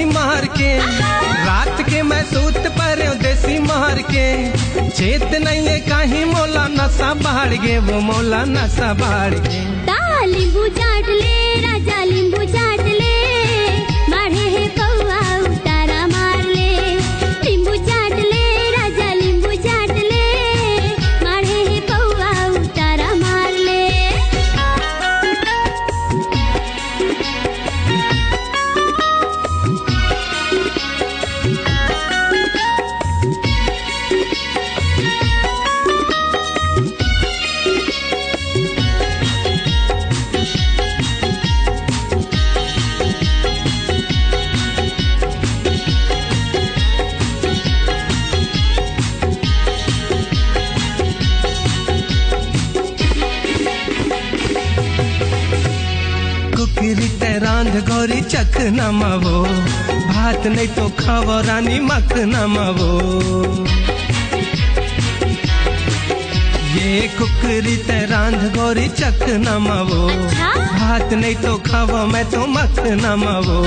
देसी मार के, रात के मैं सूत पर देसी मार के। चेत नहीं है कहीं मोला नशा बाढ़ गे, वो मोला नशा बाढ़ गे। लींबू चाट ले राजा लींबू चाट ले, मारे है कौआ उतारा मार ले। लींबू चाट ले राजा लींबू चाट ले, मारे है कौआ उतारा मार ले। कुकरी रांध गौरी चख नमवो, भात नहीं तो खावो रानी मख नमवो। ये कुकरी रांध गौरी चख नमवो, भात नहीं तो खावो मैं तो मख नमवो।